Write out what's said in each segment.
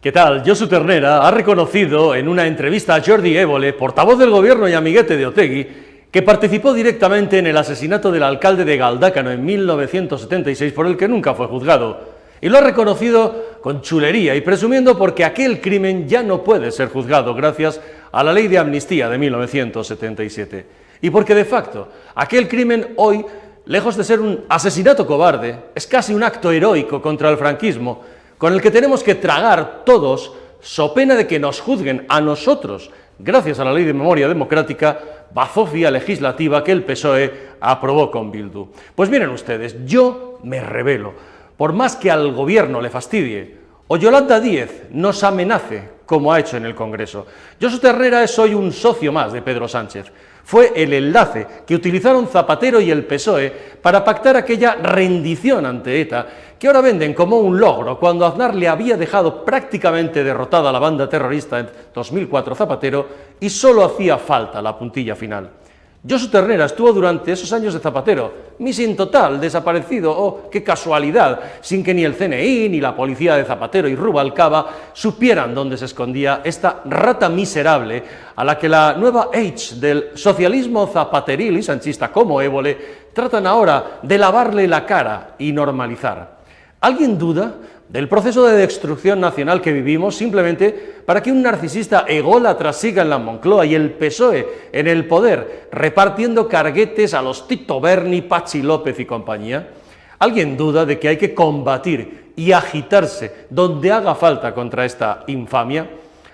¿Qué tal? Josu Ternera ha reconocido en una entrevista a Jordi Évole, portavoz del gobierno y amiguete de Otegi, que participó directamente en el asesinato del alcalde de Galdácano en 1976, por el que nunca fue juzgado. Y lo ha reconocido con chulería y presumiendo porque aquel crimen ya no puede ser juzgado gracias a la ley de amnistía de 1977. Y porque de facto aquel crimen hoy, lejos de ser un asesinato cobarde, es casi un acto heroico contra el franquismo, con el que tenemos que tragar todos, so pena de que nos juzguen a nosotros, gracias a la Ley de Memoria Democrática, bazofia legislativa que el PSOE aprobó con Bildu. Pues miren ustedes, yo me rebelo, por más que al gobierno le fastidie, o Yolanda Díez nos amenace, como ha hecho en el Congreso. Josu Ternera es hoy un socio más de Pedro Sánchez. Fue el enlace que utilizaron Zapatero y el PSOE para pactar aquella rendición ante ETA, que ahora venden como un logro cuando Aznar le había dejado prácticamente derrotada a la banda terrorista en 2004 Zapatero y solo hacía falta la puntilla final. Josu Ternera estuvo durante esos años de Zapatero, missing total, desaparecido, oh, qué casualidad, sin que ni el CNI, ni la policía de Zapatero y Rubalcaba supieran dónde se escondía esta rata miserable a la que la nueva age del socialismo zapateril y sanchista como Évole tratan ahora de lavarle la cara y normalizar. ¿Alguien duda del proceso de destrucción nacional que vivimos simplemente para que un narcisista ególatra siga en la Moncloa y el PSOE en el poder, repartiendo carguetes a los Tito Berni, Patxi López y compañía? ¿Alguien duda de que hay que combatir y agitarse donde haga falta contra esta infamia?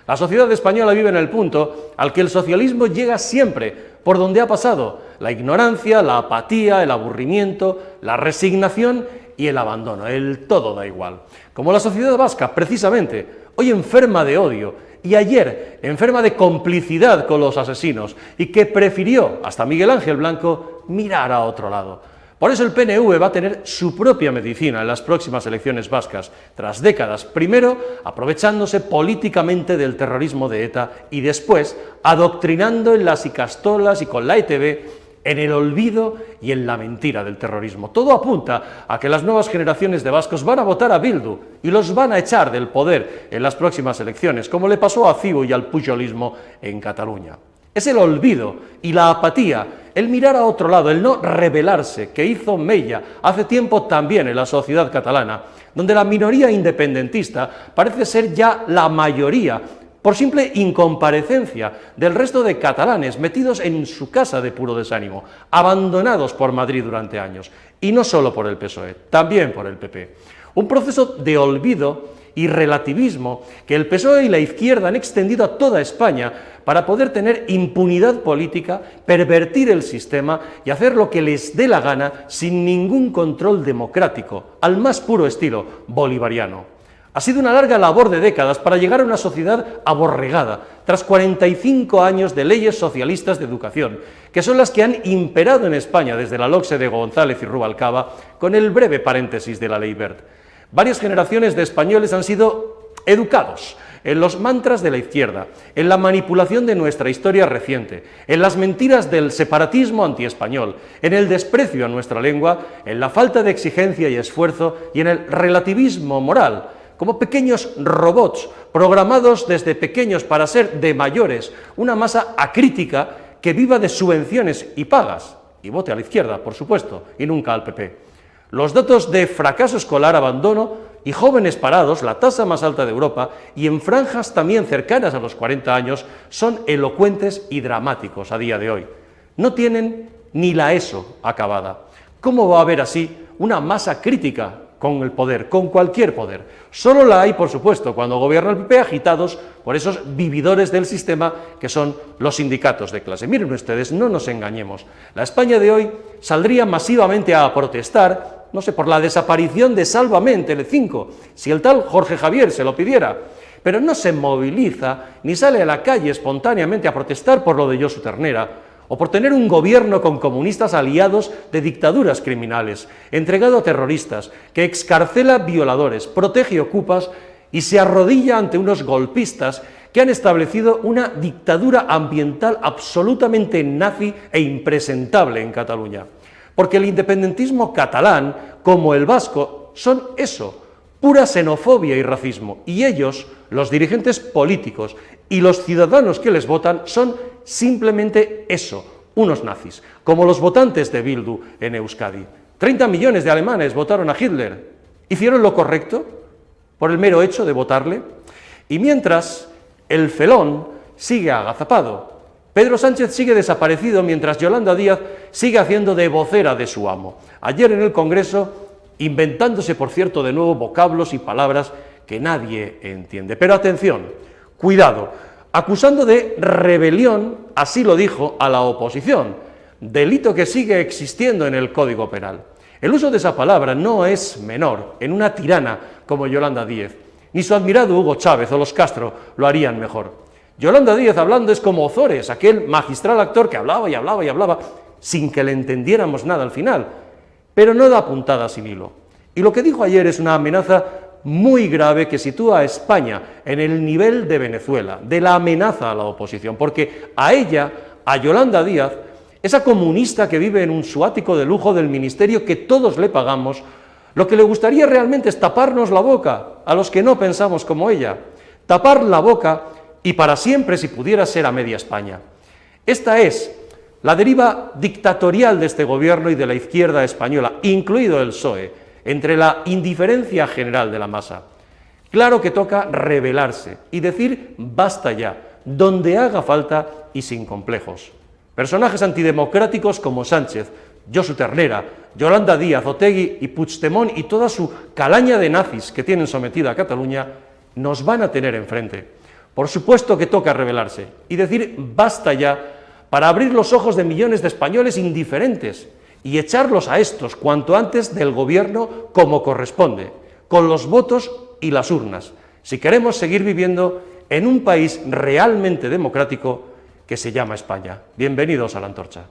La sociedad española vive en el punto al que el socialismo llega siempre por donde ha pasado la ignorancia, la apatía, el aburrimiento, la resignación y el abandono, el todo da igual. Como la sociedad vasca, precisamente, hoy enferma de odio y ayer enferma de complicidad con los asesinos y que prefirió, hasta Miguel Ángel Blanco, mirar a otro lado. Por eso el PNV va a tener su propia medicina en las próximas elecciones vascas, tras décadas, primero aprovechándose políticamente del terrorismo de ETA y después adoctrinando en las icastolas y con la ETB en el olvido y en la mentira del terrorismo. Todo apunta a que las nuevas generaciones de vascos van a votar a Bildu y los van a echar del poder en las próximas elecciones, como le pasó a Ciu y al pujolismo en Cataluña. Es el olvido y la apatía, el mirar a otro lado, el no rebelarse, que hizo mella hace tiempo también en la sociedad catalana, donde la minoría independentista parece ser ya la mayoría, por simple incomparecencia del resto de catalanes metidos en su casa de puro desánimo, abandonados por Madrid durante años, y no solo por el PSOE, también por el PP. Un proceso de olvido y relativismo que el PSOE y la izquierda han extendido a toda España para poder tener impunidad política, pervertir el sistema y hacer lo que les dé la gana sin ningún control democrático, al más puro estilo bolivariano. Ha sido una larga labor de décadas para llegar a una sociedad aborregada, tras 45 años de leyes socialistas de educación, que son las que han imperado en España desde la LOCSE de González y Rubalcaba, con el breve paréntesis de la Ley Wert. Varias generaciones de españoles han sido educados en los mantras de la izquierda, en la manipulación de nuestra historia reciente, en las mentiras del separatismo antiespañol, en el desprecio a nuestra lengua, en la falta de exigencia y esfuerzo y en el relativismo moral, como pequeños robots programados desde pequeños para ser de mayores, una masa acrítica que viva de subvenciones y pagas, y vote a la izquierda, por supuesto, y nunca al PP. Los datos de fracaso escolar, abandono y jóvenes parados, la tasa más alta de Europa, y en franjas también cercanas a los 40 años, son elocuentes y dramáticos a día de hoy. No tienen ni la ESO acabada. ¿Cómo va a haber así una masa crítica con el poder, con cualquier poder? Solo la hay, por supuesto, cuando gobierna el PP, agitados por esos vividores del sistema que son los sindicatos de clase. Miren ustedes, no nos engañemos. La España de hoy saldría masivamente a protestar, no sé, por la desaparición de Sálvame en Telecinco, si el tal Jorge Javier se lo pidiera, pero no se moviliza ni sale a la calle espontáneamente a protestar por lo de Josu Ternera, o por tener un gobierno con comunistas aliados de dictaduras criminales, entregado a terroristas, que excarcela violadores, protege ocupas y se arrodilla ante unos golpistas que han establecido una dictadura ambiental absolutamente nazi e impresentable en Cataluña. Porque el independentismo catalán, como el vasco, son eso, pura xenofobia y racismo, y ellos, los dirigentes políticos y los ciudadanos que les votan, son simplemente eso, unos nazis, como los votantes de Bildu en Euskadi. 30 millones de alemanes votaron a Hitler. ¿Hicieron lo correcto por el mero hecho de votarle? Y mientras, el felón sigue agazapado. Pedro Sánchez sigue desaparecido mientras Yolanda Díaz sigue haciendo de vocera de su amo. Ayer en el Congreso, inventándose, por cierto, de nuevo vocablos y palabras que nadie entiende. Pero atención, cuidado, acusando de rebelión, así lo dijo, a la oposición, delito que sigue existiendo en el Código Penal. El uso de esa palabra no es menor en una tirana como Yolanda Díaz. Ni su admirado Hugo Chávez o los Castro lo harían mejor. Yolanda Díaz hablando es como Ozores, aquel magistral actor que hablaba y hablaba y hablaba sin que le entendiéramos nada al final, pero no da puntada sin hilo. Y lo que dijo ayer es una amenaza muy grave que sitúa a España en el nivel de Venezuela, de la amenaza a la oposición, porque a ella, a Yolanda Díaz, esa comunista que vive en un su ático de lujo del ministerio que todos le pagamos, lo que le gustaría realmente es taparnos la boca a los que no pensamos como ella, tapar la boca y para siempre si pudiera ser a media España. Esta es la deriva dictatorial de este gobierno y de la izquierda española, incluido el PSOE, entre la indiferencia general de la masa. Claro que toca rebelarse y decir basta ya, donde haga falta y sin complejos. Personajes antidemocráticos como Sánchez, Josu Ternera, Yolanda Díaz, Otegi y Puigdemont y toda su calaña de nazis que tienen sometida a Cataluña nos van a tener enfrente. Por supuesto que toca rebelarse y decir basta ya para abrir los ojos de millones de españoles indiferentes y echarlos a estos cuanto antes del gobierno como corresponde, con los votos y las urnas, si queremos seguir viviendo en un país realmente democrático que se llama España. Bienvenidos a La Antorcha.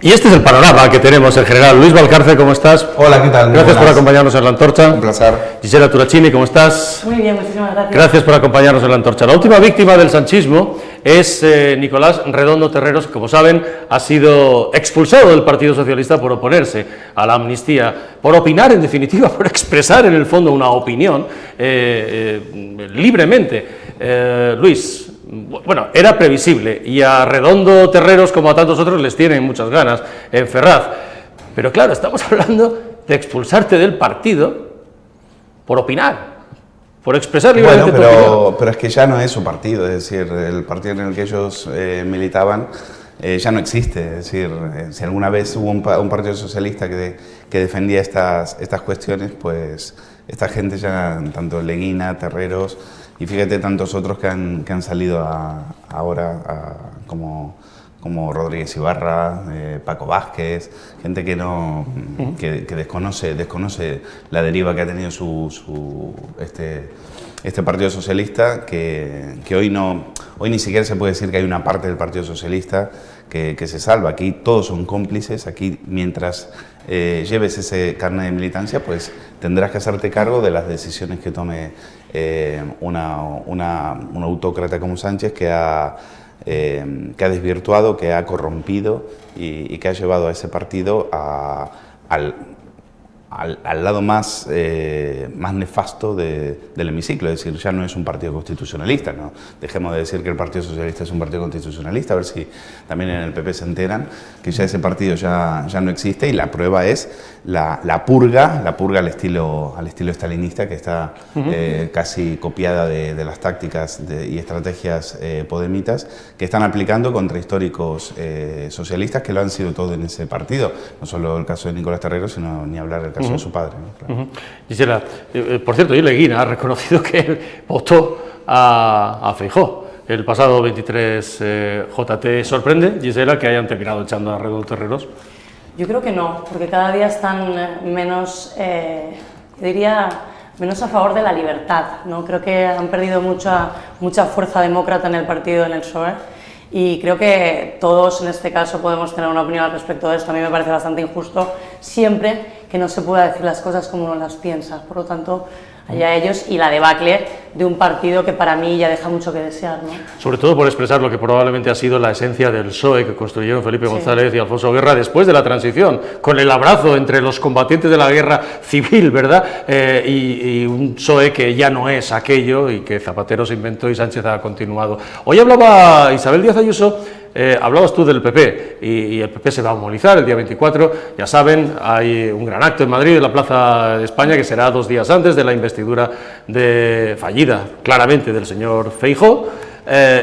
Y este es el panorama que tenemos, el general Luis Valcárcel, ¿cómo estás? Hola, ¿qué tal? Gracias por acompañarnos en La Antorcha. Un placer. Gisela Turacini, ¿cómo estás? Muy bien, muchísimas gracias. Gracias por acompañarnos en La Antorcha. La última víctima del sanchismo es Nicolás Redondo Terreros, que, como saben, ha sido expulsado del Partido Socialista por oponerse a la amnistía, por opinar, en definitiva, por expresar en el fondo una opinión libremente. Luis, bueno, era previsible, y a Redondo Terreros, como a tantos otros, les tienen muchas ganas en Ferraz. Pero claro, estamos hablando de expulsarte del partido por opinar, por expresar libremente tu opinión. Pero es que ya no es su partido, es decir, el partido en el que ellos militaban ya no existe. Es decir, si alguna vez hubo un partido socialista que defendía estas cuestiones, pues esta gente ya, tanto Leguina, Terreros, y fíjate tantos otros que han salido ahora como Rodríguez Ibarra, Paco Vázquez, gente que desconoce la deriva que ha tenido este Partido Socialista, que hoy ni siquiera se puede decir que hay una parte del Partido Socialista que se salva. Aquí todos son cómplices, aquí mientras lleves ese carnet de militancia, pues tendrás que hacerte cargo de las decisiones que tome un autócrata como Sánchez, que ha desvirtuado, que ha corrompido y que ha llevado a ese partido al lado más nefasto del hemiciclo. Es decir, ya no es un partido constitucionalista, ¿no? Dejemos de decir que el Partido Socialista es un partido constitucionalista, a ver si también en el PP se enteran que ya ese partido ya no existe, y la prueba es la purga al estilo stalinista, que está casi copiada de las tácticas y estrategias podemitas que están aplicando contra históricos socialistas que lo han sido todo en ese partido. No solo el caso de Nicolás Terreros, sino ni hablar del caso de su padre, ¿no? Claro. Gisela, por cierto, y Leguina ha reconocido que él votó a Feijóo el pasado 23 J. ¿Te sorprende, Gisela, que hayan terminado echando a Redondo Terreros? Yo creo que no, porque cada día están menos, menos a favor de la libertad, ¿no? Creo que han perdido mucha fuerza demócrata en el partido, en el PSOE, y creo que todos en este caso podemos tener una opinión al respecto de esto. A mí me parece bastante injusto siempre que no se pueda decir las cosas como uno las piensa. Por lo tanto, allá ellos, y la debacle de un partido que para mí ya deja mucho que desear, ¿no? Sobre todo por expresar lo que probablemente ha sido la esencia del PSOE que construyeron Felipe González y Alfonso Guerra después de la transición, con el abrazo entre los combatientes de la guerra civil, ¿verdad? Y un PSOE que ya no es aquello y que Zapatero se inventó y Sánchez ha continuado. Hoy hablaba Isabel Díaz Ayuso. Hablabas tú del PP y el PP se va a movilizar el día 24, ya saben, hay un gran acto en Madrid, en la Plaza de España, que será 2 días antes de la investidura fallida, claramente, del señor Feijóo,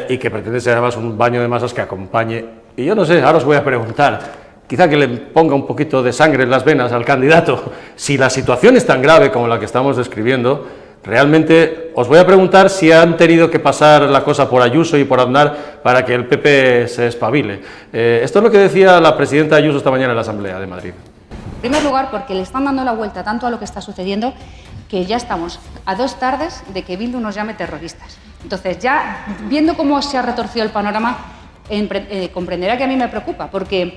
y que pretende ser además un baño de masas que acompañe. Y yo no sé, ahora os voy a preguntar, quizá que le ponga un poquito de sangre en las venas al candidato, si la situación es tan grave como la que estamos describiendo. Realmente os voy a preguntar si han tenido que pasar la cosa por Ayuso y por Aznar para que el PP se espabile. Esto es lo que decía la presidenta Ayuso esta mañana en la Asamblea de Madrid. En primer lugar, porque le están dando la vuelta tanto a lo que está sucediendo que ya estamos a 2 tardes de que Bildu nos llame terroristas. Entonces, ya viendo cómo se ha retorcido el panorama, comprenderá que a mí me preocupa, porque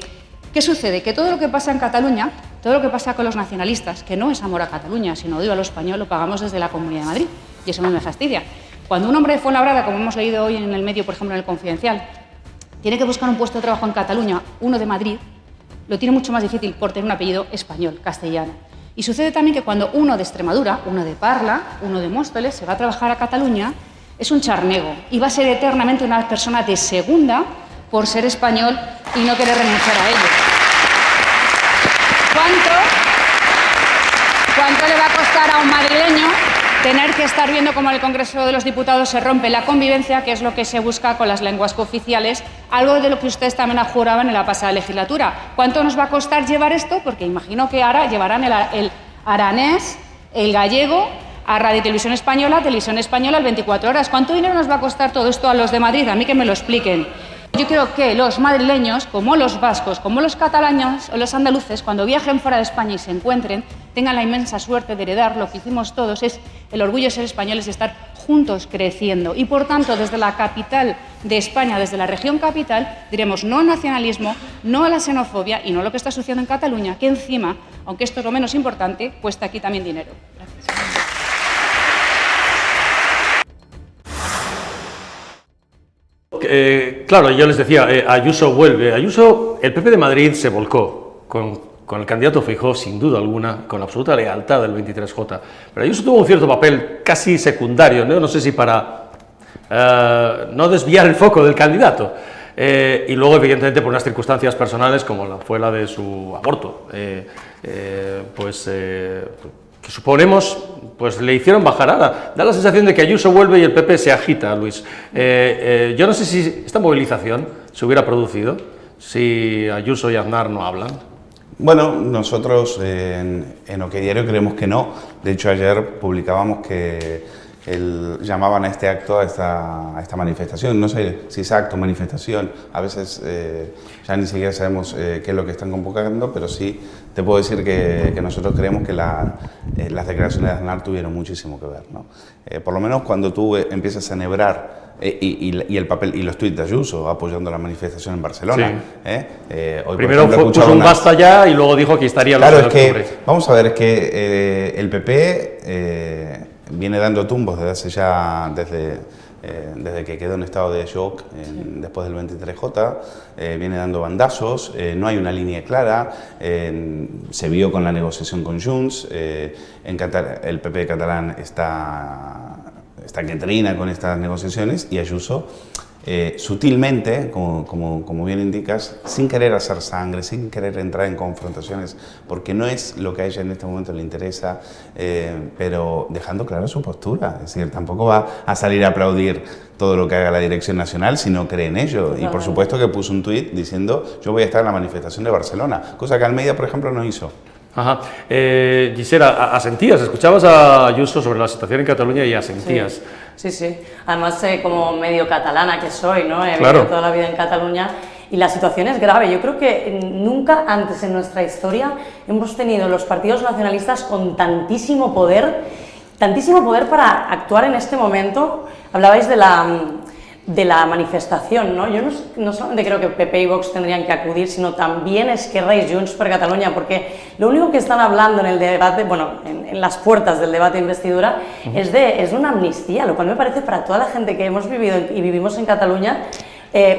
¿qué sucede? Que todo lo que pasa en Cataluña, todo lo que pasa con los nacionalistas, que no es amor a Cataluña, sino odio a lo español, lo pagamos desde la Comunidad de Madrid, y eso me fastidia. Cuando un hombre de Fuenlabrada, como hemos leído hoy en el medio, por ejemplo en el Confidencial, tiene que buscar un puesto de trabajo en Cataluña, uno de Madrid, lo tiene mucho más difícil por tener un apellido español, castellano. Y sucede también que cuando uno de Extremadura, uno de Parla, uno de Móstoles, se va a trabajar a Cataluña, es un charnego y va a ser eternamente una persona de segunda por ser español y no querer renunciar a ello. ¿Cuánto le va a costar a un madrileño tener que estar viendo cómo en el Congreso de los Diputados se rompe la convivencia, que es lo que se busca con las lenguas cooficiales, algo de lo que ustedes también juraban en la pasada legislatura? ¿Cuánto nos va a costar llevar esto? Porque imagino que ahora llevarán el aranés, el gallego, a Radio Televisión Española, el 24 horas. ¿Cuánto dinero nos va a costar todo esto a los de Madrid? A mí que me lo expliquen. Yo quiero que los madrileños, como los vascos, como los catalanes o los andaluces, cuando viajen fuera de España y se encuentren, tengan la inmensa suerte de heredar lo que hicimos todos, es el orgullo de ser españoles y estar juntos creciendo. Y por tanto, desde la capital de España, desde la región capital, diremos no al nacionalismo, no a la xenofobia y no a lo que está sucediendo en Cataluña, que encima, aunque esto es lo menos importante, cuesta aquí también dinero. Gracias. Claro, yo les decía, Ayuso vuelve. Ayuso, el PP de Madrid se volcó con el candidato Feijóo, sin duda alguna, con la absoluta lealtad del 23J. Pero Ayuso tuvo un cierto papel casi secundario, no sé si para no desviar el foco del candidato. Y luego, evidentemente, por unas circunstancias personales, como fue la de su aborto, que suponemos pues le hicieron bajar. Ahora da la sensación de que Ayuso vuelve y el PP se agita, Luis. Yo no sé si esta movilización se hubiera producido si Ayuso y Aznar no hablan. Bueno, nosotros en OK Diario creemos que no. De hecho, ayer publicábamos que llamaban a este acto, a esta manifestación. No sé si es acto o manifestación, a veces ya ni siquiera sabemos qué es lo que están convocando, pero sí te puedo decir que nosotros creemos que las declaraciones de Aznar tuvieron muchísimo que ver, ¿no? Por lo menos cuando tú empiezas a enhebrar y el papel y los tuits de Ayuso apoyando la manifestación en Barcelona. Sí. Hoy, primero puso un basta ya y luego dijo que estaría el 8 de octubre. Vamos a ver, es que el PP viene dando tumbos desde que quedó en estado de shock después del 23J, viene dando bandazos, no hay una línea clara, se vio con la negociación con Junts, el PP catalán está que trina con estas negociaciones y Ayuso sutilmente, como bien indicas, sin querer hacer sangre, sin querer entrar en confrontaciones, porque no es lo que a ella en este momento le interesa, pero dejando clara su postura. Es decir, tampoco va a salir a aplaudir todo lo que haga la dirección nacional si no cree en ello. Y por supuesto que puso un tuit diciendo yo voy a estar en la manifestación de Barcelona, cosa que Almeida, por ejemplo, no hizo. Ajá. Gisela, asentías, escuchabas a Ayuso sobre la situación en Cataluña y asentías. Sí. Además, como medio catalana que soy, ¿no? He Claro. vivido toda la vida en Cataluña y la situación es grave. Yo creo que nunca antes en nuestra historia hemos tenido los partidos nacionalistas con tantísimo poder para actuar en este momento. Hablabais de de la manifestación, ¿no? Yo no solamente creo que PP y Vox tendrían que acudir, sino también Esquerra y Junts per Catalunya, porque lo único que están hablando en el debate, bueno, en las puertas del debate de investidura, es de una amnistía, lo cual me parece para toda la gente que hemos vivido y vivimos en Cataluña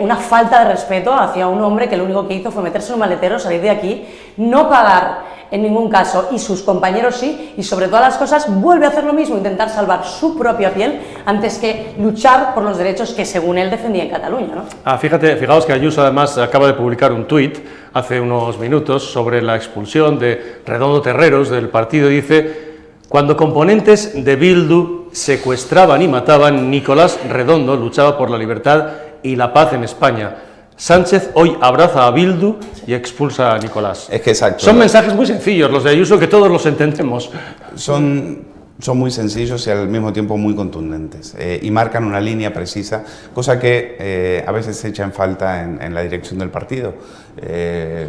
una falta de respeto hacia un hombre que lo único que hizo fue meterse en un maletero, salir de aquí, no pagar en ningún caso, y sus compañeros sí, y sobre todas las cosas vuelve a hacer lo mismo, intentar salvar su propia piel antes que luchar por los derechos que según él defendía en Cataluña, ¿no? Fijaos que Ayuso además acaba de publicar un tuit hace unos minutos sobre la expulsión de Redondo Terreros del partido, dice: cuando componentes de Bildu secuestraban y mataban, Nicolás Redondo luchaba por la libertad y la paz en España. Sánchez hoy abraza a Bildu y expulsa a Nicolás. Es que exacto. Son mensajes muy sencillos, los de Ayuso, que todos los entendemos. Son muy sencillos y al mismo tiempo muy contundentes y marcan una línea precisa, cosa que a veces se echa en falta en la dirección del partido,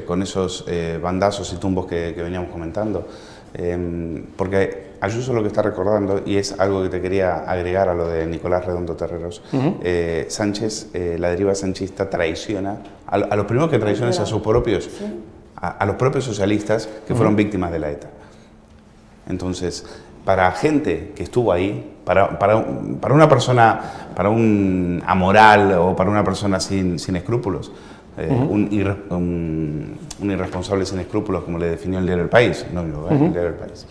con esos bandazos y tumbos que veníamos comentando. Porque Ayuso lo que está recordando, y es algo que te quería agregar a lo de Nicolás Redondo Terreros, Sánchez, la deriva sanchista traiciona, a los primeros que traiciona es a sus propios, a los propios socialistas que fueron víctimas de la ETA. Entonces, para gente que estuvo ahí, para una persona, para un amoral o para una persona sin escrúpulos, un irresponsable sin escrúpulos, como le definió el diario El País, no el diario El País,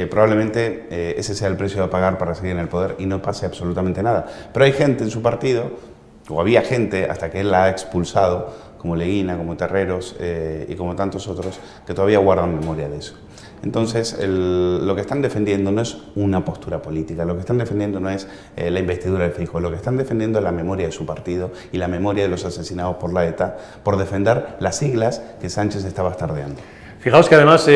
probablemente ese sea el precio a pagar para seguir en el poder y no pase absolutamente nada. Pero hay gente en su partido, o había gente hasta que él la ha expulsado, como Leguina, como Terreros y como tantos otros, que todavía guardan memoria de eso. Entonces, lo que están defendiendo no es una postura política, lo que están defendiendo no es la investidura del Feijóo, lo que están defendiendo es la memoria de su partido y la memoria de los asesinados por la ETA, por defender las siglas que Sánchez está bastardeando. Fijaos que además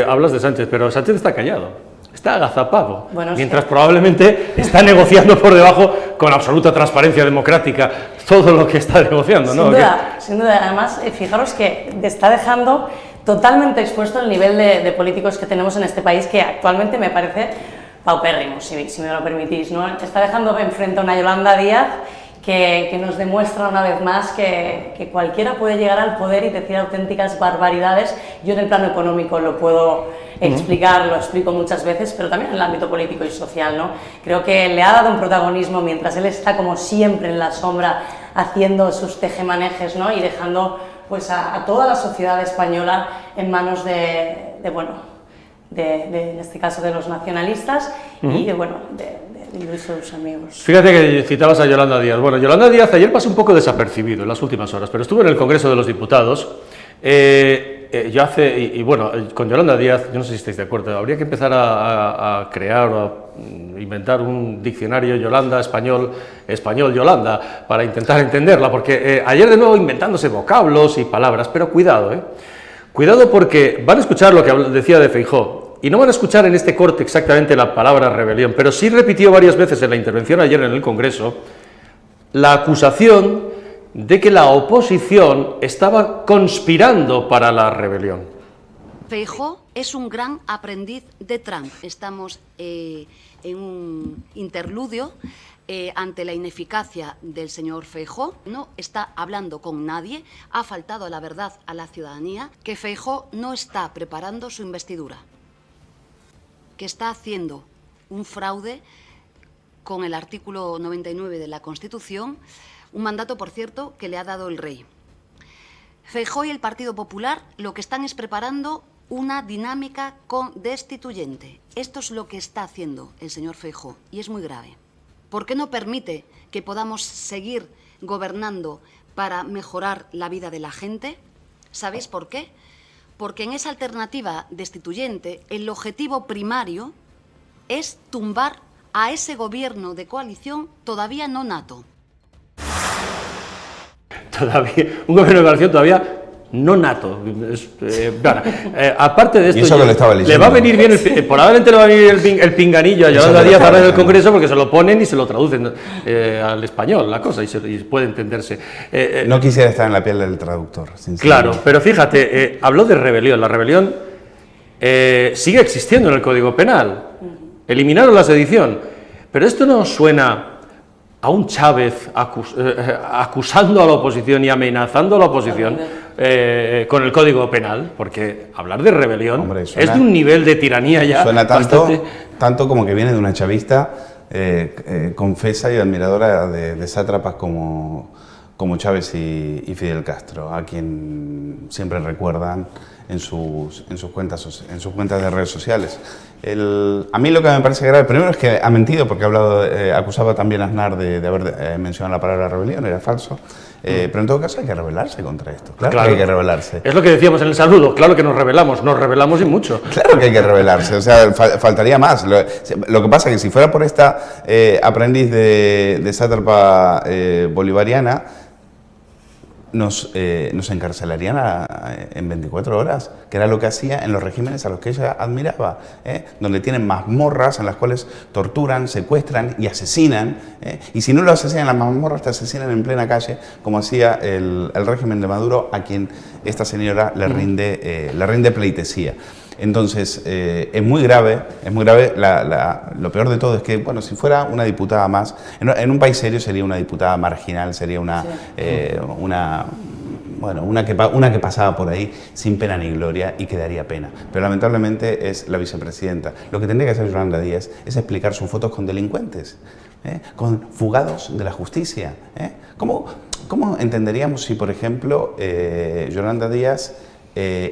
hablas de Sánchez, pero Sánchez está callado, está agazapado, bueno, mientras probablemente está negociando por debajo con absoluta transparencia democrática todo lo que está negociando, ¿no? Sin duda. Además, fijaros que está dejando totalmente expuesto el nivel de políticos que tenemos en este país, que actualmente me parece paupérrimo, si me lo permitís, ¿no? Está dejando enfrente a una Yolanda Díaz que nos demuestra una vez más que cualquiera puede llegar al poder y decir auténticas barbaridades. Yo en el plano económico lo puedo explicar, lo explico muchas veces, pero también en el ámbito político y social, ¿no? Creo que le ha dado un protagonismo mientras él está como siempre en la sombra haciendo sus tejemanejes, ¿no? Y dejando pues a toda la sociedad española en manos de en este caso de los nacionalistas y de sus amigos. Fíjate que citabas a Yolanda Díaz. Bueno, Yolanda Díaz ayer pasó un poco desapercibido en las últimas horas, pero estuvo en el Congreso de los Diputados. Con Yolanda Díaz, yo no sé si estáis de acuerdo, habría que empezar a crear o a inventar un diccionario Yolanda, español Yolanda, para intentar entenderla, porque ayer de nuevo inventándose vocablos y palabras, pero cuidado, cuidado, porque van a escuchar lo que decía de Feijóo, y no van a escuchar en este corte exactamente la palabra rebelión, pero sí repitió varias veces en la intervención ayer en el Congreso la acusación de que la oposición estaba conspirando para la rebelión. Feijóo es un gran aprendiz de Trump. Estamos en un interludio ante la ineficacia del señor Feijóo. No está hablando con nadie, ha faltado la verdad a la ciudadanía, que Feijóo no está preparando su investidura, que está haciendo un fraude con el artículo 99 de la Constitución, un mandato, por cierto, que le ha dado el rey. Feijóo y el Partido Popular lo que están es preparando una dinámica destituyente. Esto es lo que está haciendo el señor Feijóo y es muy grave. ¿Por qué no permite que podamos seguir gobernando para mejorar la vida de la gente? ¿Sabéis por qué? Porque en esa alternativa destituyente el objetivo primario es tumbar a ese gobierno de coalición todavía no nato. Un gobierno de coalición todavía no nato. Aparte de esto, le va a venir bien, probablemente le va a venir el pinganillo a Yolanda Díaz ahora en el Congreso, porque se lo ponen y se lo traducen al español la cosa y puede entenderse. No quisiera estar en la piel del traductor, sinceramente. Claro, pero fíjate, habló de rebelión. La rebelión sigue existiendo en el Código Penal. Eliminaron la sedición. Pero esto no suena a un Chávez acusando a la oposición y amenazando a la oposición con el Código Penal, porque hablar de rebelión, hombre, es de un nivel de tiranía ya suena tanto como que viene de una chavista confesa y admiradora de sátrapas como Chávez y Fidel Castro, a quien siempre recuerdan en sus cuentas de redes sociales. A mí lo que me parece grave, primero es que ha mentido, porque acusaba también a Aznar de haber mencionado la palabra rebelión, era falso. Pero en todo caso hay que rebelarse contra esto, claro que hay que rebelarse. Es lo que decíamos en el saludo, claro que nos rebelamos y mucho. Claro que hay que rebelarse, o sea, faltaría más. Lo que pasa es que si fuera por esta aprendiz de sátrapa bolivariana, nos encarcelarían en 24 horas, que era lo que hacía en los regímenes a los que ella admiraba, donde tienen mazmorras en las cuales torturan, secuestran y asesinan, y si no lo asesinan en las mazmorras, te asesinan en plena calle, como hacía el régimen de Maduro, a quien esta señora le rinde pleitesía. Entonces, es muy grave, lo peor de todo es que, bueno, si fuera una diputada más, en un país serio sería una diputada marginal, sería una que pasaba por ahí sin pena ni gloria y que daría pena. Pero lamentablemente es la vicepresidenta. Lo que tendría que hacer Yolanda Díaz es explicar sus fotos con delincuentes, con fugados de la justicia. ¿Cómo entenderíamos si, por ejemplo, Yolanda Díaz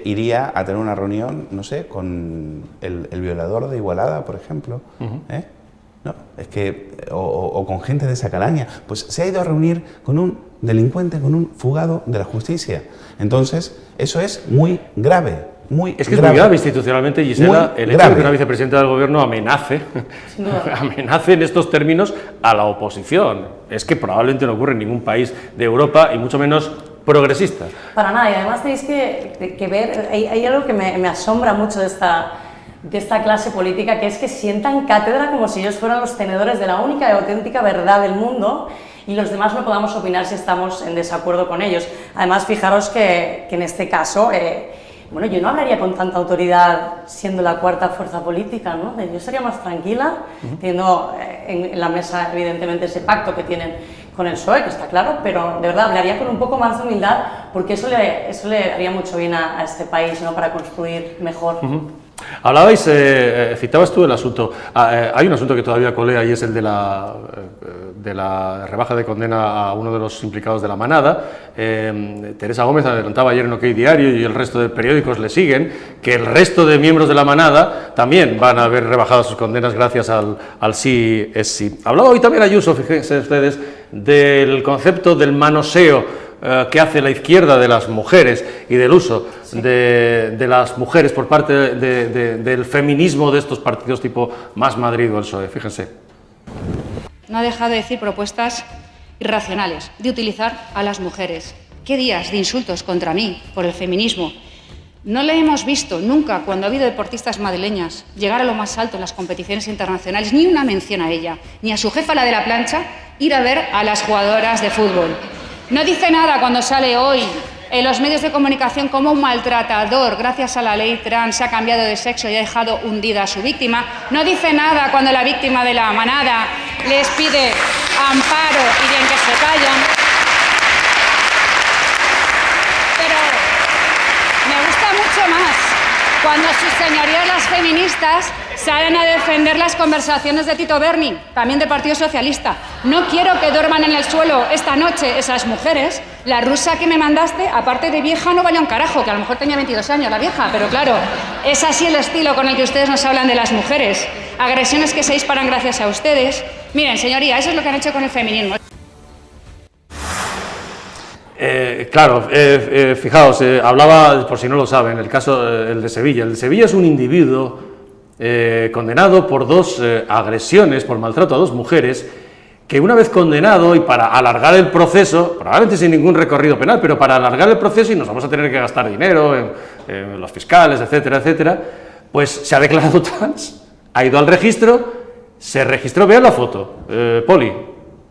iría a tener una reunión, no sé, con el violador de Igualada, por ejemplo? No, es que, o con gente de esa calaña, pues se ha ido a reunir con un delincuente, con un fugado de la justicia. Entonces, eso es muy grave. Es muy grave institucionalmente, Gisela, el hecho de que una vicepresidenta del gobierno amenace en estos términos a la oposición. Es que probablemente no ocurre en ningún país de Europa y mucho menos progresista. Para nada, y además tenéis que ver, hay algo que me asombra mucho de esta clase política, que es que sientan cátedra como si ellos fueran los tenedores de la única y auténtica verdad del mundo, y los demás no podamos opinar si estamos en desacuerdo con ellos. Además, fijaros que en este caso, bueno, yo no hablaría con tanta autoridad siendo la cuarta fuerza política, ¿no? Yo estaría más tranquila, teniendo en la mesa, evidentemente, ese pacto que tienen con el PSOE, que está claro, pero de verdad hablaría con un poco más de humildad, porque eso le haría mucho bien a este país, ¿no? Para construir mejor. Hablabais, citabas tú el asunto, hay un asunto que todavía colea y es el de la rebaja de condena a uno de los implicados de la manada. Teresa Gómez adelantaba ayer en OK Diario y el resto de periódicos le siguen, que el resto de miembros de la manada también van a ver rebajadas sus condenas gracias al sí es sí. Hablaba hoy también Ayuso, fíjense ustedes, del concepto del manoseo que hace la izquierda de las mujeres y del uso de las mujeres por parte del feminismo de estos partidos tipo Más Madrid o el PSOE. Fíjense. No ha dejado de decir propuestas irracionales, de utilizar a las mujeres. ¿Qué días de insultos contra mí por el feminismo? No le hemos visto nunca, cuando ha habido deportistas madrileñas, llegar a lo más alto en las competiciones internacionales, ni una mención a ella, ni a su jefa, la de la plancha, ir a ver a las jugadoras de fútbol. No dice nada cuando sale hoy en los medios de comunicación como un maltratador, gracias a la ley trans, se ha cambiado de sexo y ha dejado hundida a su víctima. No dice nada cuando la víctima de la manada les pide amparo y bien que se callan. Pero me gusta mucho más cuando sus señorías las feministas salen a defender las conversaciones de Tito Berni, también del Partido Socialista. No quiero que duerman en el suelo esta noche esas mujeres. La rusa que me mandaste, aparte de vieja, no vale un carajo, que a lo mejor tenía 22 años la vieja, pero claro, es así el estilo con el que ustedes nos hablan de las mujeres. Agresiones que se disparan gracias a ustedes. Miren, señoría, eso es lo que han hecho con el feminismo. Claro, fijaos, hablaba, por si no lo saben, el caso el de Sevilla. El de Sevilla es un individuo condenado por dos agresiones, por maltrato a dos mujeres, que una vez condenado y para alargar el proceso, probablemente sin ningún recorrido penal, pero para alargar el proceso y nos vamos a tener que gastar dinero en los fiscales, etcétera, etcétera, pues se ha declarado trans, ha ido al registro, se registró, vean la foto, Poli,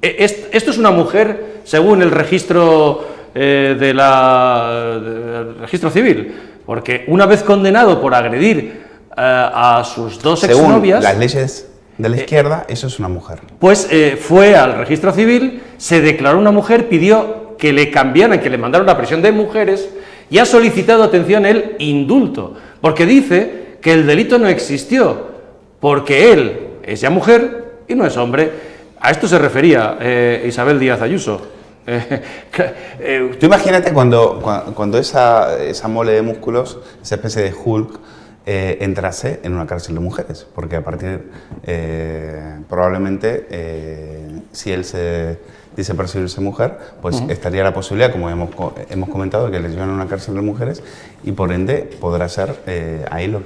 esto es una mujer según el registro del registro civil, porque una vez condenado por agredir a sus dos exnovias... Según las leyes De la izquierda, eso es una mujer. Pues fue al registro civil, se declaró una mujer, pidió que le cambiaran, que le mandaran a prisión de mujeres y ha solicitado, atención, el indulto, porque dice que el delito no existió, porque él es ya mujer y no es hombre. A esto se refería Isabel Díaz Ayuso. Tú imagínate cuando esa mole de músculos, esa especie de Hulk, entrase en una cárcel de mujeres, porque a partir, probablemente, si él se dice percibirse mujer, pues estaría la posibilidad, como hemos comentado, que le llevan a una cárcel de mujeres y por ende podrá ser ahí lo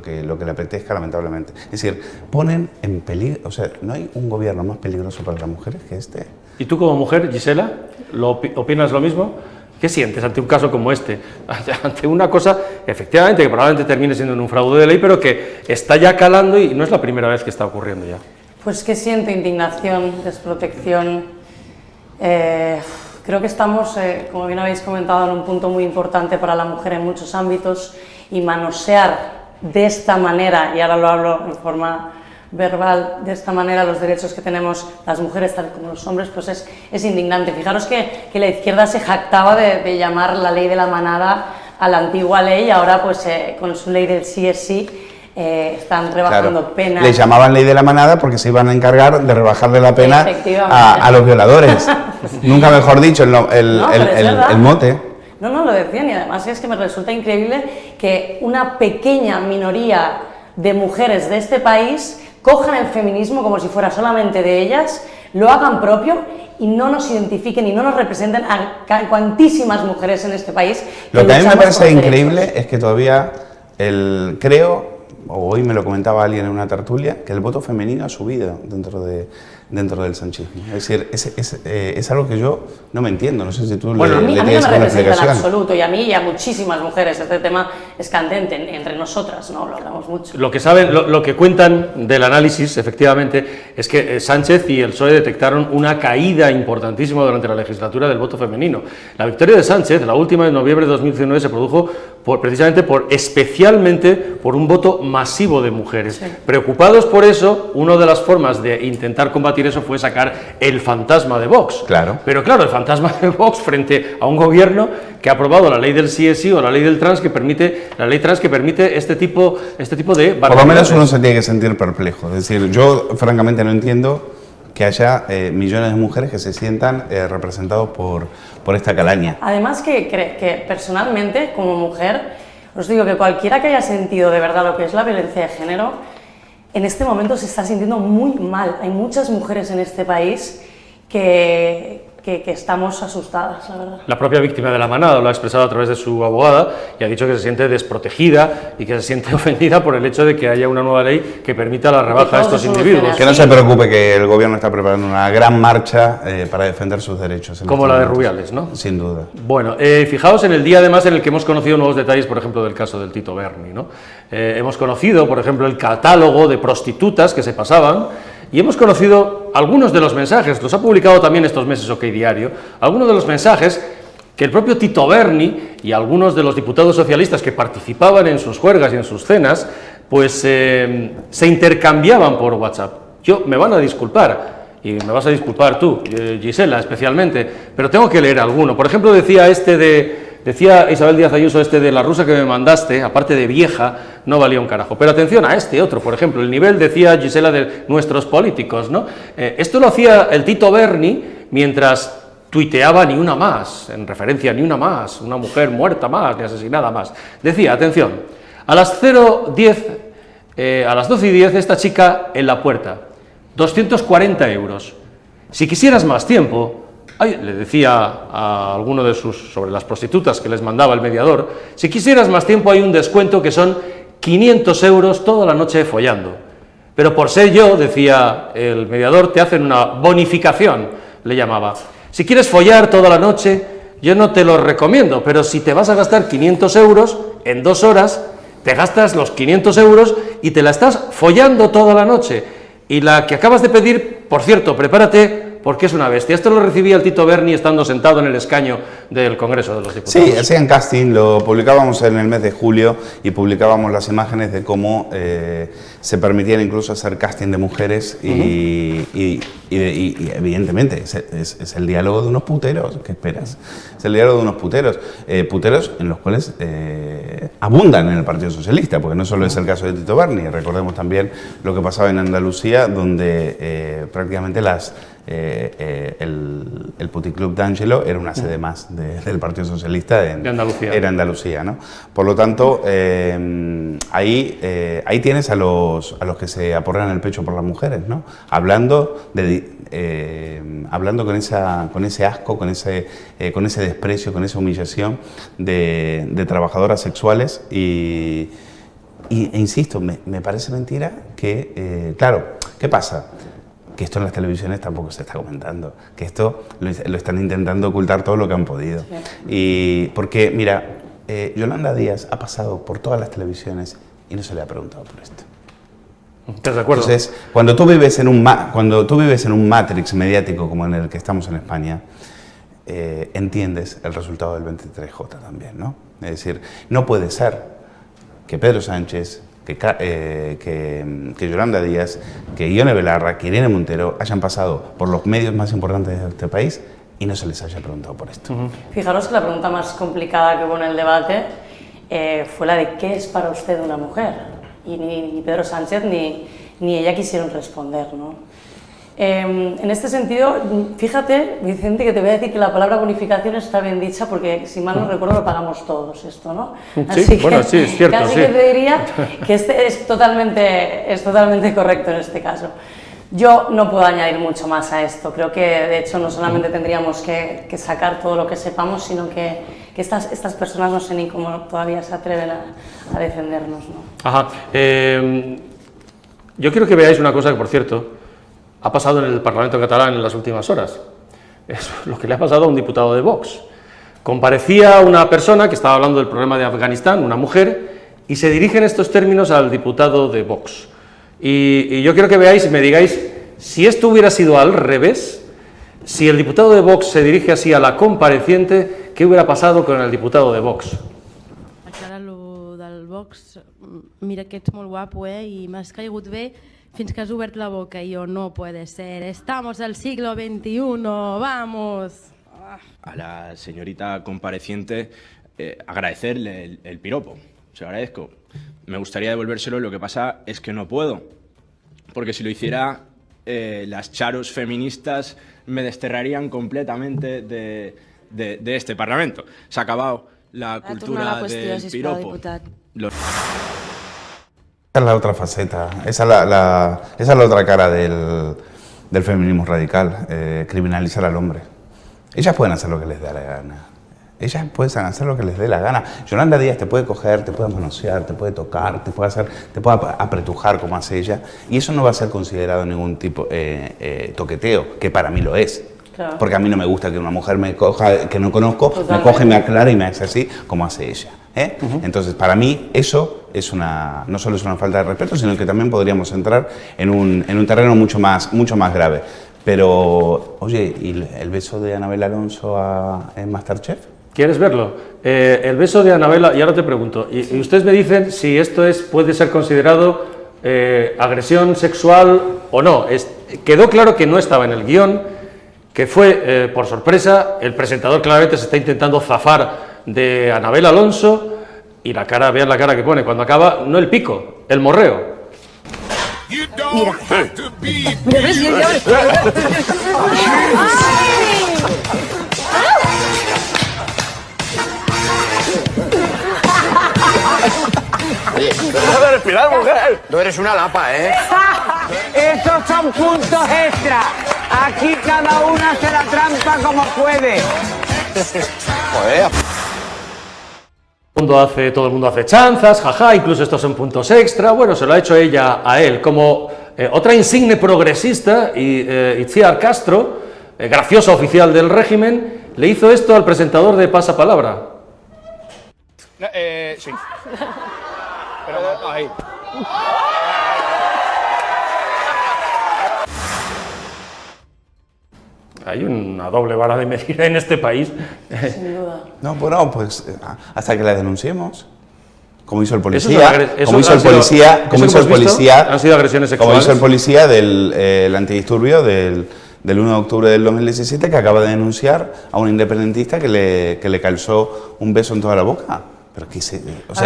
que le apetezca, lamentablemente. Es decir, ponen en peligro, o sea, no hay un gobierno más peligroso para las mujeres que este. ¿Y tú como mujer, Gisela, opinas lo mismo? ¿Qué sientes ante un caso como este? Ante una cosa, efectivamente, que probablemente termine siendo un fraude de ley, pero que está ya calando y no es la primera vez que está ocurriendo ya. Pues que siento indignación, desprotección. Creo que estamos, como bien habéis comentado, en un punto muy importante para la mujer en muchos ámbitos, y manosear de esta manera, y ahora lo hablo en forma verbal, de esta manera los derechos que tenemos las mujeres tal como los hombres, pues es indignante. Fijaros que la izquierda se jactaba de llamar la ley de la manada a la antigua ley, y ahora pues con su ley del sí es sí están rebajando penas. Les llamaban ley de la manada porque se iban a encargar de rebajarle la pena a los violadores. Nunca mejor dicho el mote. No, lo decían, y además es que me resulta increíble que una pequeña minoría de mujeres de este país cojan el feminismo como si fuera solamente de ellas, lo hagan propio y no nos identifiquen y no nos representen a cuantísimas mujeres en este país. Lo que a mí me parece increíble es que todavía creo, o hoy me lo comentaba alguien en una tertulia, que el voto femenino ha subido dentro del sanchismo. Es decir, es algo que yo no me entiendo, no sé si tú a mí no me tienes alguna representa en explicación. absoluto, y a mí y a muchísimas mujeres este tema es candente entre nosotras, ¿no? Lo hablamos mucho. Lo que saben, lo que cuentan del análisis, efectivamente, es que Sánchez y el PSOE detectaron una caída importantísima durante la legislatura del voto femenino. La victoria de Sánchez, la última de noviembre de 2019, se produjo especialmente por un voto masivo de mujeres. Sí. Preocupados por eso, una de las formas de intentar combatir eso fue sacar el fantasma de Vox. Claro. Pero claro, el fantasma de Vox frente a un gobierno que ha aprobado la ley del sí es sí o la ley del trans que permite, este tipo de... Por lo menos uno se tiene que sentir perplejo. Es decir, yo francamente no entiendo que haya millones de mujeres que se sientan representados por esta calaña. Además que personalmente, como mujer, os digo que cualquiera que haya sentido de verdad lo que es la violencia de género, en este momento se está sintiendo muy mal. Hay muchas mujeres en este país que estamos asustadas, la verdad. La propia víctima de la manada lo ha expresado a través de su abogada y ha dicho que se siente desprotegida y que se siente ofendida por el hecho de que haya una nueva ley que permita la rebaja a estos individuos. Que no se preocupe, que el gobierno está preparando una gran marcha para defender sus derechos. Como la de Rubiales, ¿no? Sin duda. Bueno, fijaos en el día además en el que hemos conocido nuevos detalles, por ejemplo, del caso del Tito Berni, ¿no? Hemos conocido, por ejemplo, el catálogo de prostitutas que se pasaban. Y hemos conocido algunos de los mensajes, los ha publicado también estos meses OK Diario, algunos de los mensajes que el propio Tito Berni y algunos de los diputados socialistas que participaban en sus juergas y en sus cenas, pues se intercambiaban por WhatsApp. Me van a disculpar, y me vas a disculpar tú, Gisela, especialmente, pero tengo que leer alguno. Por ejemplo, decía Isabel Díaz Ayuso, de la rusa que me mandaste, aparte de vieja, no valía un carajo. Pero atención a este otro, por ejemplo, el nivel, decía Gisela, de nuestros políticos, ¿no? Esto lo hacía el Tito Berni mientras tuiteaba ni una más, en referencia a ni una más, una mujer muerta más, ni asesinada más. Decía, atención, a las 12:10 esta chica en la puerta, 240 euros. Si quisieras más tiempo... le decía a alguno de sobre las prostitutas que les mandaba el mediador, si quisieras más tiempo hay un descuento que son 500 euros toda la noche follando. Pero por ser yo, decía el mediador, te hacen una bonificación, le llamaba. Si quieres follar toda la noche, yo no te lo recomiendo, pero si te vas a gastar 500 euros, en 2 horas, te gastas los 500 euros y te la estás follando toda la noche. Y la que acabas de pedir, por cierto, prepárate, porque es una bestia. Esto lo recibía el Tito Berni estando sentado en el escaño del Congreso de los Diputados. Sí, hacían casting, lo publicábamos en el mes de julio y publicábamos las imágenes de cómo se permitían incluso hacer casting de mujeres y evidentemente es el diálogo de unos puteros. ¿Qué esperas? Es el diálogo de unos puteros. Puteros en los cuales abundan en el Partido Socialista, porque no solo es el caso de Tito Berni, recordemos también lo que pasaba en Andalucía, donde prácticamente el puticlub d'Angelo era una sede más del Partido Socialista de Andalucía. Era Andalucía, ¿no? Por lo tanto, ahí tienes a los que se aporrean el pecho por las mujeres, ¿no? Hablando con ese asco, con ese desprecio, con esa humillación de trabajadoras sexuales e insisto, me parece mentira que, claro, ¿qué pasa? Que esto en las televisiones tampoco se está comentando, que esto lo están intentando ocultar todo lo que han podido. Sí. Y porque, mira, Yolanda Díaz ha pasado por todas las televisiones y no se le ha preguntado por esto. ¿Estás de acuerdo? Entonces, cuando tú vives en un matrix mediático como en el que estamos en España, entiendes el resultado del 23J también, ¿no? Es decir, no puede ser que Pedro Sánchez, que Yolanda Díaz, que Ione Belarra, que Irene Montero hayan pasado por los medios más importantes de este país y no se les haya preguntado por esto. Fijaros que la pregunta más complicada que hubo en el debate fue la de ¿qué es para usted una mujer? Y ni Pedro Sánchez ni ella quisieron responder, ¿no? En este sentido, fíjate, Vicente, que te voy a decir que la palabra bonificación está bien dicha porque, si mal no recuerdo, lo pagamos todos esto, ¿no? Así sí, bueno, sí, es cierto. Casi sí. que te diría que es totalmente correcto en este caso. Yo no puedo añadir mucho más a esto. Creo que, de hecho, no solamente tendríamos que sacar todo lo que sepamos, sino que estas personas no sé ni cómo todavía se atreven a defendernos, ¿no? Ajá. Yo quiero que veáis una cosa que, por cierto, ha pasado en el Parlamento catalán en las últimas horas. Es lo que le ha pasado a un diputado de Vox. Comparecía una persona que estaba hablando del problema de Afganistán, una mujer, y se dirige en estos términos al diputado de Vox. Y yo quiero que veáis y me digáis si esto hubiera sido al revés, si el diputado de Vox se dirige así a la compareciente, ¿qué hubiera pasado con el diputado de Vox? Encara lo del Vox, mira que ets molt guapo, i m'has caigut bé fins que has obert la boca y yo, no puede ser, estamos al siglo XXI, vamos. A la señorita compareciente agradecerle el piropo, se lo agradezco. Me gustaría devolvérselo, lo que pasa es que no puedo, porque si lo hiciera, las charos feministas me desterrarían completamente de este Parlamento. Se ha acabado la cultura del piropo. Esa es la otra faceta, esa es la otra cara del feminismo radical, criminalizar al hombre. Ellas pueden hacer lo que les dé la gana. Ellas pueden hacer lo que les dé la gana. Yolanda Díaz te puede coger, te puede manosear, te puede tocar, te puede apretujar como hace ella, y eso no va a ser considerado ningún tipo toqueteo, que para mí lo es. Claro. Porque a mí no me gusta que una mujer me coja, que no conozco, me coge, me aclara y me hace así como hace ella. Entonces, para mí eso es no solo es una falta de respeto, sino que también podríamos entrar en un terreno mucho más grave. Pero, oye, ¿y el beso de Anabel Alonso en Masterchef? ¿Quieres verlo? El beso de Anabela, y ahora te pregunto, y ustedes me dicen si esto puede ser considerado agresión sexual o no. Quedó claro que no estaba en el guión, que fue por sorpresa, el presentador claramente se está intentando zafar de Anabel Alonso, y vean la cara que pone cuando acaba, no el pico, el morreo. Mira. Mira, ves, ¡Deja de respirar, mujer! No eres una lapa, ¿eh? Esos son puntos extra. Aquí cada una hace la trampa como puede. Joder. Todo el mundo hace chanzas, jaja, incluso estos son puntos extra. Bueno, se lo ha hecho ella a él. Como otra insigne progresista, Itziar Castro, graciosa oficial del régimen, le hizo esto al presentador de Pasapalabra. Sí. Pero ahí. hay una doble vara de medir en este país. Sin duda. No, bueno, pues hasta que la denunciemos. Como hizo el policía, han sido agresiones sexuales. Como hizo el policía del antidisturbio del 1 de octubre del 2017, que acaba de denunciar a un independentista que le calzó un beso en toda la boca. Pero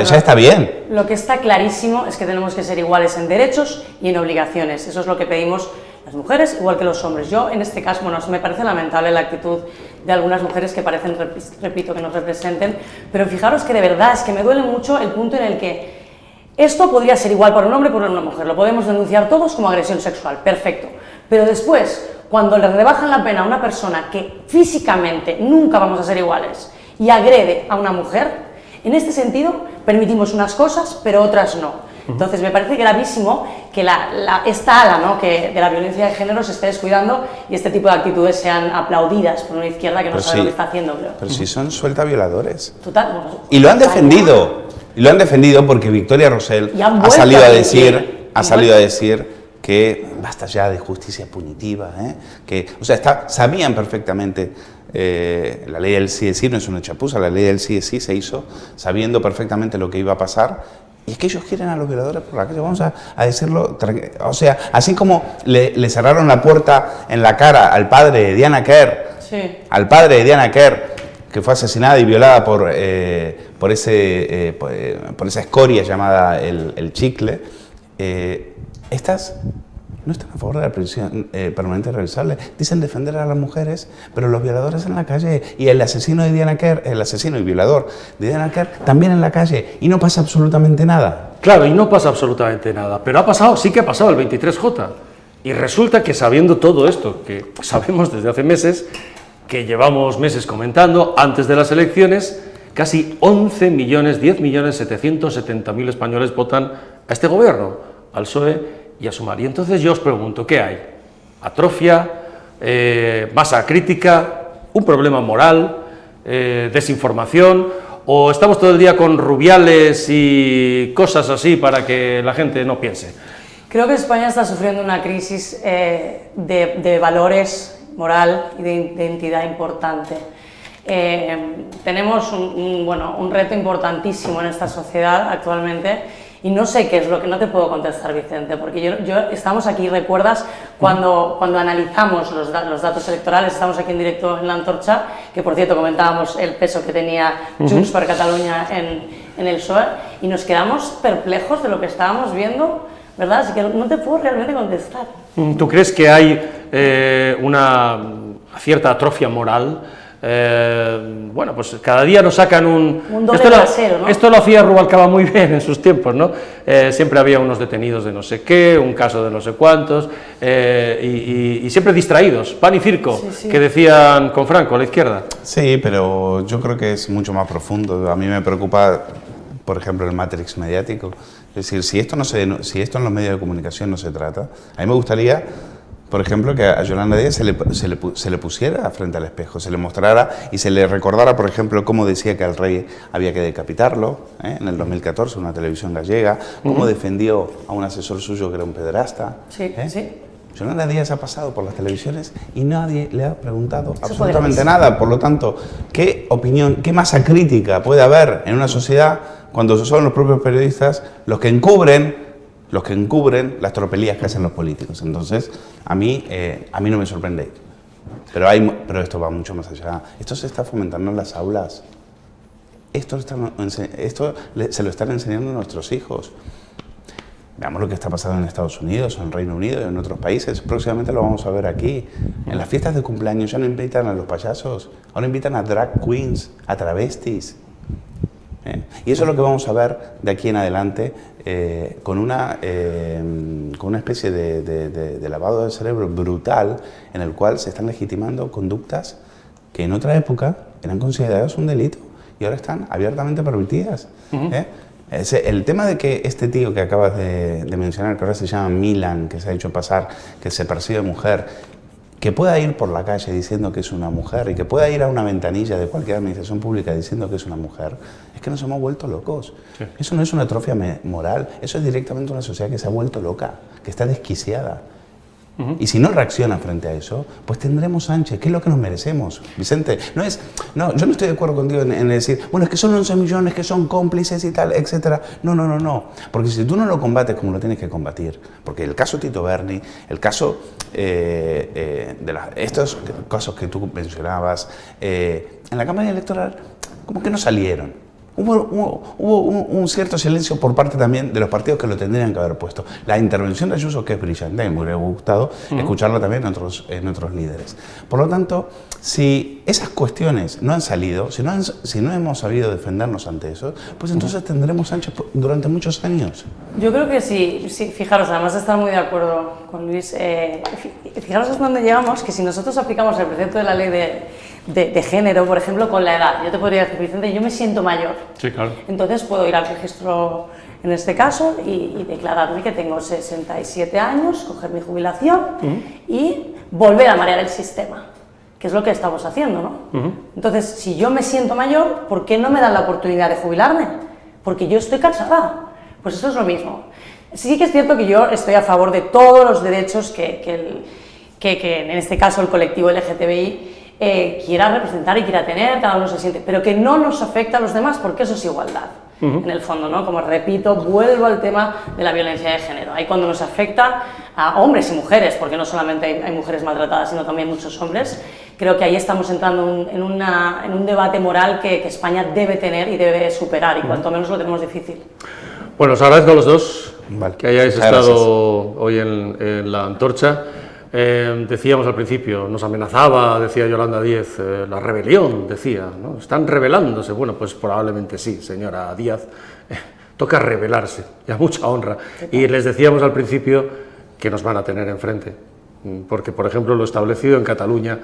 ya está bien. Lo que está clarísimo es que tenemos que ser iguales en derechos y en obligaciones. Eso es lo que pedimos las mujeres, igual que los hombres. Yo, en este caso, bueno, me parece lamentable la actitud de algunas mujeres que parecen, repito, que nos representen, pero fijaros que de verdad es que me duele mucho el punto en el que esto podría ser igual para un hombre que para una mujer. Lo podemos denunciar todos como agresión sexual, perfecto. Pero después, cuando le rebajan la pena a una persona que físicamente nunca vamos a ser iguales y agrede a una mujer, en este sentido permitimos unas cosas, pero otras no. Entonces me parece gravísimo que esta ala, ¿no?, que de la violencia de género se esté descuidando y este tipo de actitudes sean aplaudidas por una izquierda que no sabe lo que está haciendo, creo. Pero si son suelta violadores. Total. Bueno, y lo han defendido. Y lo han defendido porque Victoria Rosell ha salido a decir que basta ya de justicia punitiva, sabían perfectamente. La ley del sí es sí no es una chapuza, la ley del sí es sí se hizo sabiendo perfectamente lo que iba a pasar, y es que ellos quieren a los violadores por la calle, vamos a decirlo, o sea, así como le cerraron la puerta en la cara al padre de Diana Kerr, que fue asesinada y violada por esa escoria llamada el chicle, estas no están a favor de la prisión permanente revisable. Dicen defender a las mujeres, pero los violadores en la calle, y el asesino de Diana Kerr, el asesino y violador de Diana Kerr, también en la calle, y no pasa absolutamente nada. Claro, y no pasa absolutamente nada, pero sí que ha pasado el 23J. Y resulta que sabiendo todo esto, que sabemos desde hace meses, que llevamos meses comentando, antes de las elecciones, casi 10.770.000 españoles votan a este gobierno, al PSOE y a Sumar. Y entonces yo os pregunto, ¿qué hay? ¿Atrofia? ¿Masa crítica? ¿Un problema moral? ¿Desinformación? ¿O estamos todo el día con rubiales y cosas así para que la gente no piense? Creo que España está sufriendo una crisis de valores, moral y de identidad importante. Tenemos un reto importantísimo en esta sociedad actualmente. Y no sé qué es lo que no te puedo contestar, Vicente, porque estamos aquí, ¿recuerdas cuando analizamos los datos electorales? Estamos aquí en directo en La Antorcha, que por cierto comentábamos el peso que tenía Junts per Catalunya en el PSOE, y nos quedamos perplejos de lo que estábamos viendo, ¿verdad? Así que no te puedo realmente contestar. ¿Tú crees que hay una cierta atrofia moral? Bueno, pues cada día nos sacan un doble trasero, ¿no? Esto lo hacía Rubalcaba muy bien en sus tiempos, ¿no? Siempre había unos detenidos de no sé qué, un caso de no sé cuántos, y siempre distraídos, pan y circo, que decían con Franco, a la izquierda. Sí, pero yo creo que es mucho más profundo. A mí me preocupa, por ejemplo, el Matrix mediático. Es decir, si esto en los medios de comunicación no se trata, a mí me gustaría, por ejemplo, que a Yolanda Díaz se le pusiera frente al espejo, se le mostrara y se le recordara, por ejemplo, cómo decía que al rey había que decapitarlo, en el 2014, una televisión gallega, cómo defendió a un asesor suyo que era un pederasta. Sí. Yolanda Díaz ha pasado por las televisiones y nadie le ha preguntado absolutamente nada. Por lo tanto, ¿qué opinión, qué masa crítica puede haber en una sociedad cuando son los propios periodistas los que encubren las tropelías que hacen los políticos? Entonces, a mí no me sorprende. Pero esto va mucho más allá. Esto se está fomentando en las aulas. Esto se lo están enseñando a nuestros hijos. Veamos lo que está pasando en Estados Unidos, o en Reino Unido y en otros países. Próximamente lo vamos a ver aquí. En las fiestas de cumpleaños ya no invitan a los payasos, ahora invitan a drag queens, a travestis. Y eso es lo que vamos a ver de aquí en adelante, con una especie de lavado del cerebro brutal, en el cual se están legitimando conductas que en otra época eran consideradas un delito y ahora están abiertamente permitidas. El tema de que este tío que acabas de mencionar, que ahora se llama Milan, que se ha hecho pasar, que se percibe mujer, que pueda ir por la calle diciendo que es una mujer y que pueda ir a una ventanilla de cualquier administración pública diciendo que es una mujer, es que nos hemos vuelto locos. Sí. Eso no es una atrofia moral, eso es directamente una sociedad que se ha vuelto loca, que está desquiciada. Y si no reacciona frente a eso, pues tendremos Sánchez, que es lo que nos merecemos. Vicente, yo no estoy de acuerdo contigo en decir, bueno, es que son 11 millones que son cómplices y tal, etcétera. No. Porque si tú no lo combates como lo tienes que combatir, porque el caso Tito Berni, el caso estos casos que tú mencionabas, en la campaña electoral, como que no salieron. Hubo un cierto silencio por parte también de los partidos que lo tendrían que haber puesto. La intervención de Ayuso, que es brillante, me hubiera gustado escucharla también en otros líderes. Por lo tanto, si esas cuestiones no han salido, si no hemos sabido defendernos ante eso, pues entonces tendremos Sánchez durante muchos años. Yo creo que sí, fijaros, además de estar muy de acuerdo con Luis, fijaros hasta dónde llegamos, que si nosotros aplicamos el precepto de la ley de género, por ejemplo, con la edad, yo te podría decir, Vicente, yo me siento mayor. Sí, claro. Entonces puedo ir al registro, en este caso, y declararme que tengo 67 años, coger mi jubilación y volver a marear el sistema, que es lo que estamos haciendo, ¿no? Entonces, si yo me siento mayor, ¿por qué no me dan la oportunidad de jubilarme? Porque yo estoy cansada. Pues eso es lo mismo. Sí que es cierto que yo estoy a favor de todos los derechos que en este caso el colectivo LGTBI quiera representar y quiera tener, cada uno se siente, pero que no nos afecta a los demás, porque eso es igualdad, en el fondo, ¿no? Como repito, vuelvo al tema de la violencia de género. Ahí cuando nos afecta a hombres y mujeres, porque no solamente hay mujeres maltratadas, sino también muchos hombres, creo que ahí estamos entrando en un debate moral que España debe tener y debe superar, y cuanto menos lo tenemos difícil. Bueno, os agradezco a los dos que hayáis estado gracias. hoy en la antorcha. Decíamos al principio, nos amenazaba, decía Yolanda Díez, la rebelión, decía, ¿no? Están rebelándose. Bueno, pues probablemente sí, señora Díaz, toca rebelarse, y a mucha honra. Y les decíamos al principio que nos van a tener enfrente, porque, por ejemplo, lo establecido en Cataluña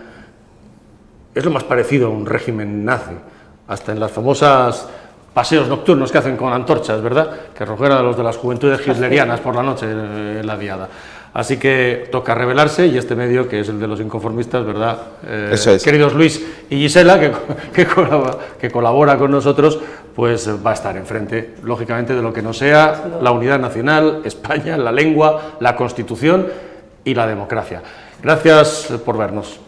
es lo más parecido a un régimen nazi, hasta en las famosas paseos nocturnos que hacen con antorchas, ¿verdad? Que recuerdan a los de las juventudes hitlerianas por la noche en la diada. Así que toca rebelarse, y este medio, que es el de los inconformistas, ¿verdad? Eso es. Queridos Luis y Gisela, que colabora con nosotros, pues va a estar enfrente, lógicamente, de lo que no sea la unidad nacional, España, la lengua, la Constitución y la democracia. Gracias por vernos.